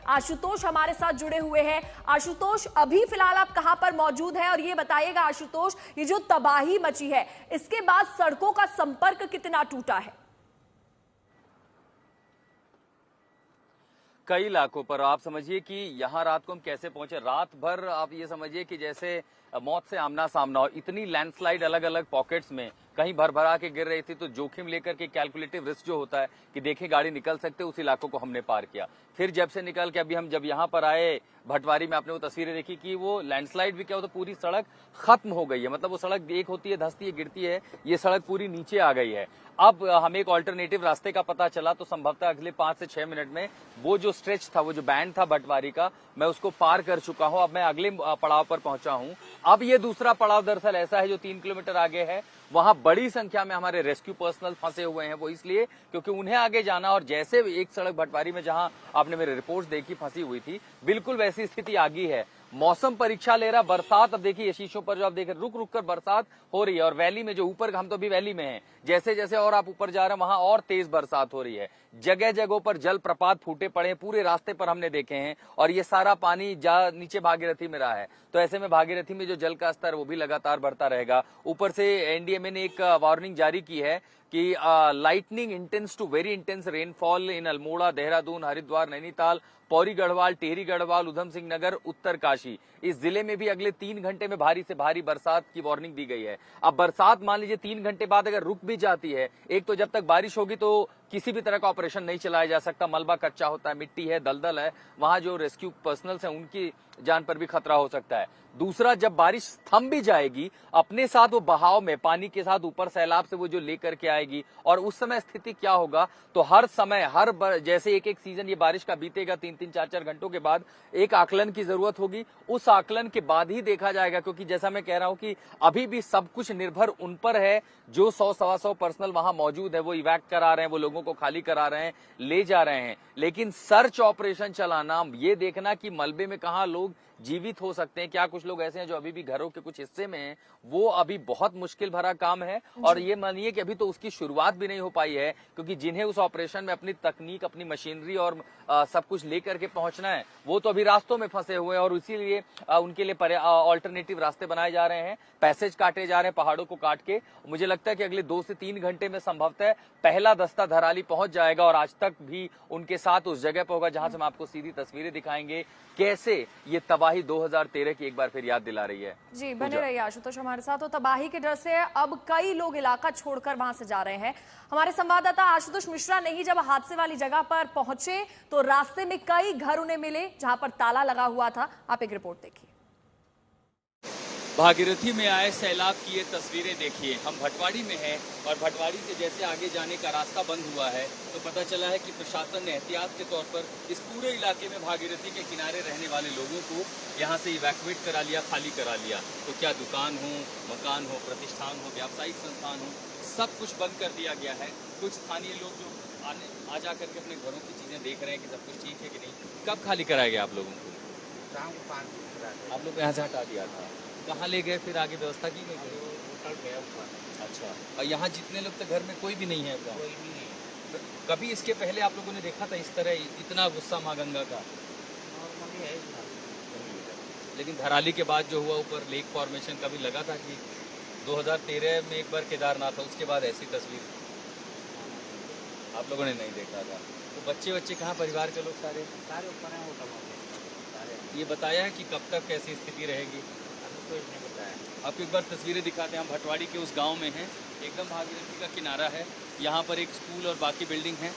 आशुतोष हमारे साथ जुड़े हुए हैं। आशुतोष, अभी फिलहाल आप कहां पर मौजूद हैं और ये बताइएगा आशुतोष, ये जो तबाही मची है इसके बाद सड़कों का संपर्क कितना टूटा है? कई इलाकों पर आप समझिए कि यहाँ रात को हम कैसे पहुंचे। रात भर आप ये समझिए कि जैसे मौत से आमना सामना हो। इतनी लैंडस्लाइड अलग अलग पॉकेट्स में कहीं भरभरा के गिर रही थी, तो जोखिम लेकर के कैलकुलेटिव रिस्क जो होता है कि देखें गाड़ी निकल सकते, उस इलाकों को हमने पार किया। फिर जब से निकल के अभी हम जब यहाँ पर आए भटवारी में, आपने वो तस्वीरें देखी कि वो लैंडस्लाइड भी क्या होता, पूरी सड़क खत्म हो गई है। मतलब वो सड़क एक होती है, धंसती है, गिरती है, ये सड़क पूरी नीचे आ गई है। अब हमें एक ऑल्टरनेटिव रास्ते का पता चला, तो संभवतः अगले 5 से 6 मिनट में वो जो स्ट्रेच था, वो जो बैंड था भटवारी का, मैं उसको पार कर चुका हूं। अब मैं अगले पड़ाव पर पहुंचा हूं। अब ये दूसरा पड़ाव दरअसल ऐसा है जो 3 किलोमीटर आगे है। वहां बड़ी संख्या में हमारे रेस्क्यू पर्सनल फंसे हुए हैं। वो इसलिए क्योंकि उन्हें आगे जाना, और जैसे एक सड़क भटवारी में जहां आपने मेरे रिपोर्ट्स देखी फंसी हुई थी, बिल्कुल वैसी स्थिति आ गई है। मौसम परीक्षा ले रहा, बरसात। अब देखिए शीशों पर जो आप देख रहे, रुक रुक कर बरसात हो रही है। और वैली में जो ऊपर, हम तो अभी वैली में हैं, जैसे जैसे और आप ऊपर जा रहे हैं वहां और तेज बरसात हो रही है। जगह जगहों पर जल प्रपात फूटे पड़े हैं, पूरे रास्ते पर हमने देखे हैं। और ये सारा पानी नीचे भागीरथी में रहा है, तो ऐसे में भागीरथी में जो जल का स्तर वो भी लगातार बढ़ता रहेगा। ऊपर से एनडीएमए ने एक वार्निंग जारी की है कि lightning intense to very intense rainfall in Almora, Dehradun, Haridwar, Nainital, Pauri Garhwal, Tehri Garhwal, Udham Singh Nagar, Uttarkashi, इस जिले में भी अगले 3 घंटे में भारी से भारी बरसात की वार्निंग दी गई है। अब बरसात मान लीजिए 3 घंटे बाद अगर रुक भी जाती है, एक तो जब तक बारिश होगी तो किसी भी तरह का ऑपरेशन नहीं चलाया जा सकता। मलबा कच्चा होता है, मिट्टी है, दलदल है, वहां जो रेस्क्यू पर्सनल्स हैं उनकी जान पर भी खतरा हो सकता है। दूसरा, जब बारिश थम भी जाएगी, अपने साथ वो बहाव में पानी के साथ ऊपर सैलाब से वो जो लेकर के आएगी, और उस समय स्थिति क्या होगा, तो हर समय जैसे एक एक सीजन ये बारिश का बीतेगा, 3-3, 4-4 घंटों के बाद एक आकलन की जरूरत होगी। उस आकलन के बाद ही देखा जाएगा, क्योंकि जैसा मैं कह रहा हूं कि अभी भी सब कुछ निर्भर उन पर है जो 100-125 पर्सनल वहां मौजूद है। वो इवैक्ट करा रहे हैं, वो लोगों को खाली करा रहे हैं, ले जा रहे हैं। लेकिन सर्च ऑपरेशन चलाना, ये देखना कि मलबे में कहां लोग जीवित हो सकते हैं, क्या कुछ लोग ऐसे हैं जो अभी भी घरों के कुछ हिस्से में हैं, वो अभी बहुत मुश्किल भरा काम है। और ये मानिए कि अभी तो उसकी शुरुआत भी नहीं हो पाई है, क्योंकि जिन्हें उस ऑपरेशन में अपनी तकनीक, अपनी मशीनरी और सब कुछ लेकर के पहुंचना है, वो तो अभी रास्तों में फंसे हुए हैं। और इसीलिए उनके लिए ऑल्टरनेटिव रास्ते बनाए जा रहे हैं, पैसेज काटे जा रहे हैं पहाड़ों को काट के। मुझे लगता है कि अगले 2 से 3 घंटे में संभवतः पहला दस्ता धराली पहुंच जाएगा, और आज तक भी उनके साथ उस जगह पर होगा जहां से हम आपको सीधी तस्वीरें दिखाएंगे कैसे ये तबाही 2013 की एक बार फिर याद दिला रही है। जी, बने रहिए आशुतोष हमारे साथ। तो तबाही के डर से अब कई लोग इलाका छोड़कर वहां से जा रहे हैं। हमारे संवाददाता आशुतोष मिश्रा ने ही जब हादसे वाली जगह पर पहुंचे तो रास्ते में कई घर उन्हें मिले जहां पर ताला लगा हुआ था। आप एक रिपोर्ट देखिए। भागीरथी में आए सैलाब की ये तस्वीरें देखिए। हम भटवाड़ी में हैं, और भटवाड़ी से जैसे आगे जाने का रास्ता बंद हुआ है, तो पता चला है कि प्रशासन ने एहतियात के तौर पर इस पूरे इलाके में भागीरथी के किनारे रहने वाले लोगों को यहाँ से इवैक्यूएट करा लिया, खाली करा लिया। तो क्या दुकान हो, मकान हो, प्रतिष्ठान हो, व्यावसायिक संस्थान हो, सब कुछ बंद कर दिया गया है। कुछ स्थानीय लोग जो आ जा करके अपने घरों की चीजें देख रहे हैं कि सब कुछ ठीक है कि नहीं। कब खाली कराया गया आप लोगों को? शाम को 5 बजे। आप लोग को यहाँ से हटा दिया था, कहाँ ले गए फिर? आगे व्यवस्था की गई? होटल गया हुआ। अच्छा, और यहाँ जितने लोग तो घर में कोई भी नहीं है? कोई नहीं है। कभी इसके पहले आप लोगों ने देखा था इस तरह इतना गुस्सा माँ गंगा का? नॉर्मली है इतना। लेकिन धराली के बाद जो हुआ ऊपर लेक फॉर्मेशन, कभी लगा था कि 2013 में एक बार केदारनाथ था, उसके बाद ऐसी तस्वीर आप लोगों ने नहीं देखा था? तो बच्चे कहाँ, परिवार के लोग सारे ऊपर हैं होटल में सारे। ये बताया है कि कब तक कैसी स्थिति रहेगी? अभी कोई नहीं बताया। आपको एक बार तस्वीरें दिखाते हैं। हम भटवाड़ी के उस गांव में हैं, एकदम भागीरथी का किनारा है। यहाँ पर एक स्कूल और बाकी बिल्डिंग है,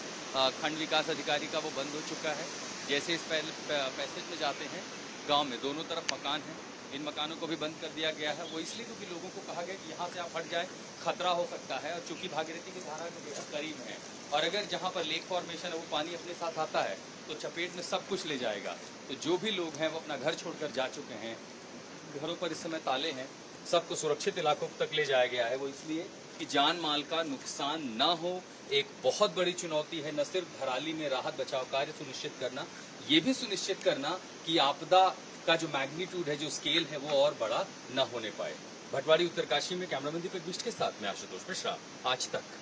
खंड विकास अधिकारी का, वो बंद हो चुका है। जैसे इस पैसेज में जाते हैं, गांव में दोनों तरफ मकान हैं, इन मकानों को भी बंद कर दिया गया है। वो इसलिए क्योंकि लोगों को कहा गया कि यहाँ से आप हट जाए, खतरा हो सकता है। और चूंकि भागीरथी की धारा जो बेहद करीब है, और अगर जहाँ पर लेक फॉर्मेशन है वो पानी अपने साथ आता है तो चपेट में सब कुछ ले जाएगा। तो जो भी लोग हैं वो अपना घर छोड़कर जा चुके हैं, घरों पर इस समय ताले हैं, सबको सुरक्षित इलाकों तक ले जाया गया है। वो इसलिए कि जान माल का नुकसान ना हो। एक बहुत बड़ी चुनौती है न सिर्फ धराली में राहत बचाव कार्य सुनिश्चित करना, ये भी सुनिश्चित करना कि आपदा का जो मैग्नीट्यूड है, जो स्केल है, वो और बड़ा न होने पाए। भटवाड़ी उत्तरकाशी में कैमरामैन दीपक बिष्ट के साथ में आशुतोष मिश्रा, आज तक।